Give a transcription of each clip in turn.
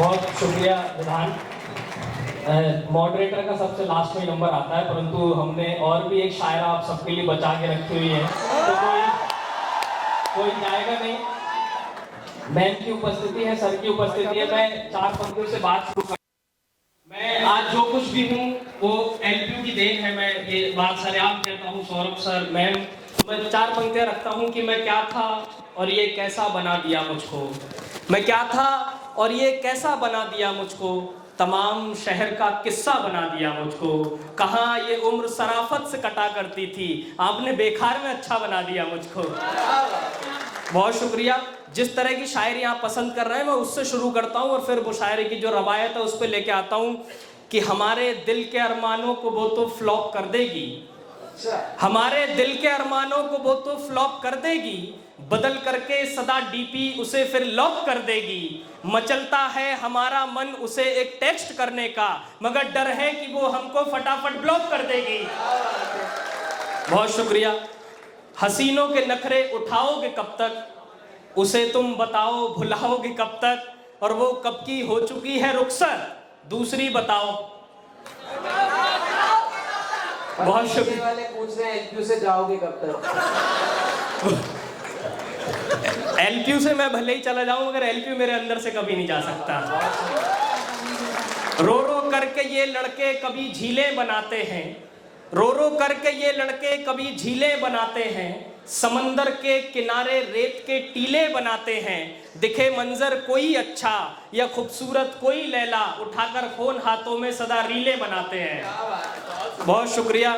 बहुत शुक्रिया विधान। मॉडरेटर का सबसे लास्ट में नंबर आता है, परंतु हमने और भी एक शायरा आप सबके लिए बचा के रखी हुई है, तो कोई जाएगा नहीं। मैम की उपस्थिति है, सर की उपस्थिति है। मैं 4 पंक्तियों से बात शुरू कर। मैं आज जो कुछ भी हूँ वो एलपीयू की देन है। मैं ये बात सरेआम कहता हूँ, सौरभ सर, मैम। मैं 4 पंक्तियां रखता हूँ कि मैं क्या था और ये कैसा बना दिया मुझको। मैं क्या था और ये कैसा बना दिया मुझको, तमाम शहर का किस्सा बना दिया मुझको। कहाँ ये उम्र सराफत से कटा करती थी, आपने बेकार में अच्छा बना दिया मुझको। बहुत शुक्रिया। जिस तरह की शायरी आप पसंद कर रहे हैं मैं उससे शुरू करता हूँ और फिर वो शायरी की जो रवायत है उस पर लेके आता हूँ कि हमारे दिल के अरमानों को वो तो फ्लॉप कर देगी, हमारे दिल के अरमानों को वो तो फ्लॉप कर देगी, बदल करके सदा डीपी उसे फिर लॉक कर देगी। मचलता है हमारा मन उसे एक टेक्स्ट करने का, मगर डर है कि वो हमको फटाफट ब्लॉक कर देगी। बहुत शुक्रिया। हसीनों के नखरे उठाओगे कब तक, उसे तुम बताओ भुलाओगे कब तक, और वो कब की हो चुकी है रुखसत, दूसरी बताओ। बहुत शुक्रिया। वाले पूछ रहे हैं एलपीयू से जाओगे कब तक? एलपीयू से मैं भले ही चला जाऊं, मगर एलपीयू मेरे अंदर से कभी नहीं जा सकता। रो रो करके ये लड़के कभी झीलें बनाते हैं, रो रो करके ये लड़के कभी झीलें बनाते हैं, समंदर के किनारे रेत के टीले बनाते हैं। दिखे मंजर कोई अच्छा या खूबसूरत कोई लैला, उठाकर फोन हाथों में सदा रीले बनाते हैं। बहुत शुक्रिया।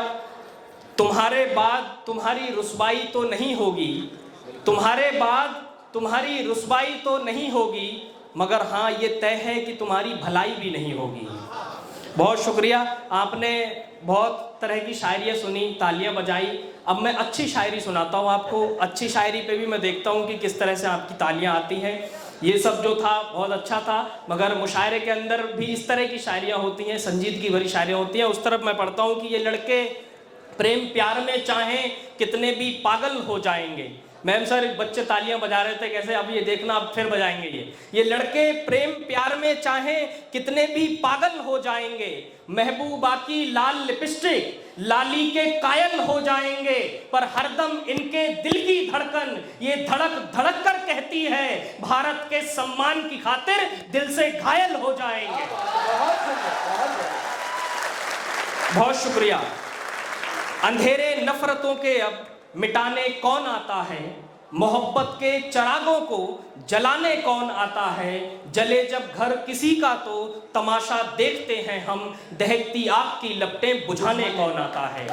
तुम्हारे बाद तुम्हारी रुसवाई तो नहीं होगी, तुम्हारे बाद तुम्हारी रुसवाई तो नहीं होगी, मगर हाँ ये तय है कि तुम्हारी भलाई भी नहीं होगी। बहुत शुक्रिया। आपने बहुत तरह की शायरियाँ सुनी, तालियां बजाई। अब मैं अच्छी शायरी सुनाता हूँ आपको। अच्छी शायरी पे भी मैं देखता हूँ कि किस तरह से आपकी तालियां आती हैं। ये सब जो था बहुत अच्छा था, मगर मुशायरे के अंदर भी इस तरह की शायरियाँ होती हैं, संजीदगी भरी शायरियाँ होती हैं। उस तरफ मैं पढ़ता हूँ कि ये लड़के प्रेम प्यार में चाहें कितने भी पागल हो जाएंगे। मैम सर बच्चे तालियां बजा रहे थे कैसे, अब ये देखना अब फिर बजाएंगे। ये लड़के प्रेम प्यार में चाहें कितने भी पागल हो जाएंगे, महबूबा की लाल लिपस्टिक लाली के कायल हो जाएंगे, पर हरदम इनके दिल की धड़कन ये धड़क धड़क कर कहती है, भारत के सम्मान की खातिर दिल से घायल हो जाएंगे। बहुत शुक्रिया। अंधेरे नफरतों के अब मिटाने कौन आता है, मोहब्बत के चिरागों को जलाने कौन आता है, जले जब घर किसी का तो तमाशा देखते हैं हम, दहकती आग की लपटें बुझाने कौन आता है।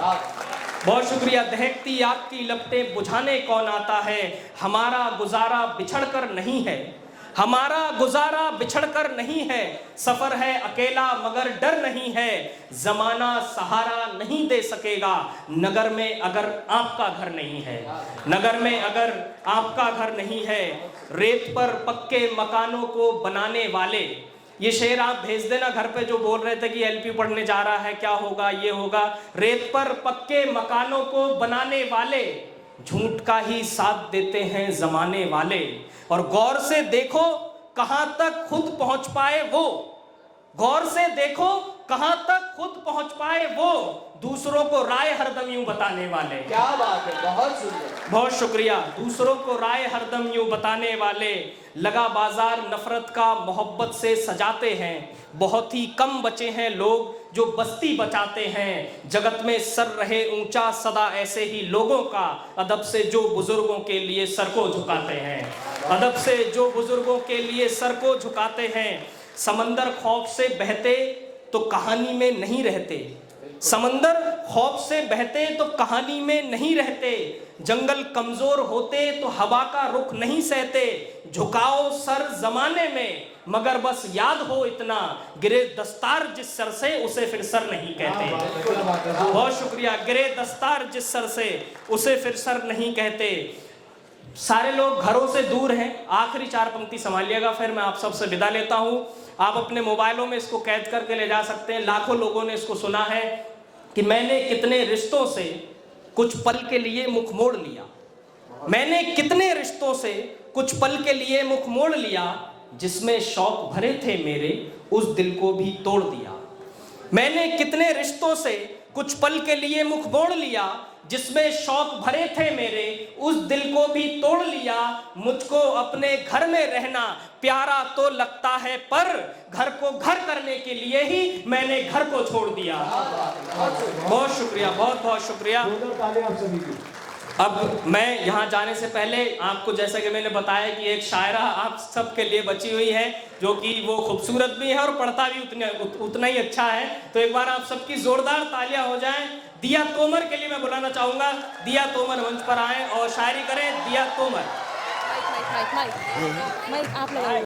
बहुत शुक्रिया। दहकती आग की लपटें बुझाने कौन आता है, हमारा गुजारा बिछड़ कर नहीं है, हमारा गुजारा बिछड़ कर नहीं है, सफर है अकेला मगर डर नहीं है, जमाना सहारा नहीं दे सकेगा, नगर में अगर आपका घर नहीं है, नगर में अगर आपका घर नहीं है, रेत पर पक्के मकानों को बनाने वाले। ये शेर आप भेज देना घर पे, जो बोल रहे थे कि एलपी पढ़ने जा रहा है, क्या होगा ये होगा। रेत पर पक्के मकानों को बनाने वाले झूठ का ही साथ देते हैं जमाने वाले, और गौर से देखो कहां तक खुद पहुंच पाए वो, गौर से देखो कहां तक खुद पहुंच पाए वो, दूसरों को राय हरदम यूं बताने वाले। क्या बात है, बहुत सुंदर। बहुत शुक्रिया। दूसरों को राय हरदम यूं बताने वाले, लगा बाजार नफरत का मोहब्बत से सजाते हैं, बहुत ही कम बचे हैं लोग जो बस्ती बचाते हैं, जगत में सर रहे ऊंचा सदा ऐसे ही लोगों का, अदब से जो बुजुर्गों के लिए सर को झुकाते हैं, अदब से जो बुजुर्गों के लिए सर को झुकाते हैं। समंदर खौफ से बहते तो कहानी में नहीं रहते, समंदर खौफ से बहते तो कहानी में नहीं रहते, जंगल कमजोर होते तो हवा का रुख नहीं सहते, झुकाओ सर जमाने में मगर बस याद हो इतना, गिरे दस्तार जिस सर से उसे फिर सर नहीं कहते। बहुत शुक्रिया। गिरे दस्तार जिस सर से उसे फिर सर नहीं कहते। सारे लोग घरों से दूर हैं, आखिरी 4 पंक्ति संभालिएगा, फिर मैं आप सबसे विदा लेता हूं। आप अपने मोबाइलों में इसको कैद करके ले जा सकते हैं। लाखों लोगों ने इसको सुना है कि मैंने कितने रिश्तों से कुछ पल के लिए मुख मोड़ लिया, मैंने कितने रिश्तों से कुछ पल के लिए मुख मोड़ लिया, जिसमें शौक भरे थे मेरे, उस दिल को भी तोड़ दिया। मैंने कितने रिश्तों से कुछ पल के लिए मुख मोड़ लिया, जिसमें शौक भरे थे मेरे, उस दिल को भी तोड़ लिया। मुझको अपने घर में रहना प्यारा तो लगता है, पर घर को घर करने के लिए ही मैंने घर को छोड़ दिया। बहुत शुक्रिया, बहुत बहुत शुक्रिया। अब मैं यहाँ जाने से पहले आपको, जैसा कि मैंने बताया कि एक शायरा आप सबके लिए बची हुई है, जो कि वो खूबसूरत भी है और पढ़ता भी उतना ही अच्छा है। तो एक बार आप सबकी जोरदार तालियां हो जाएं। दिया तोमर के लिए मैं बुलाना चाहूंगा। दिया तोमर मंच पर आए और शायरी करें। दिया तोमर। माइक आप लगाइए।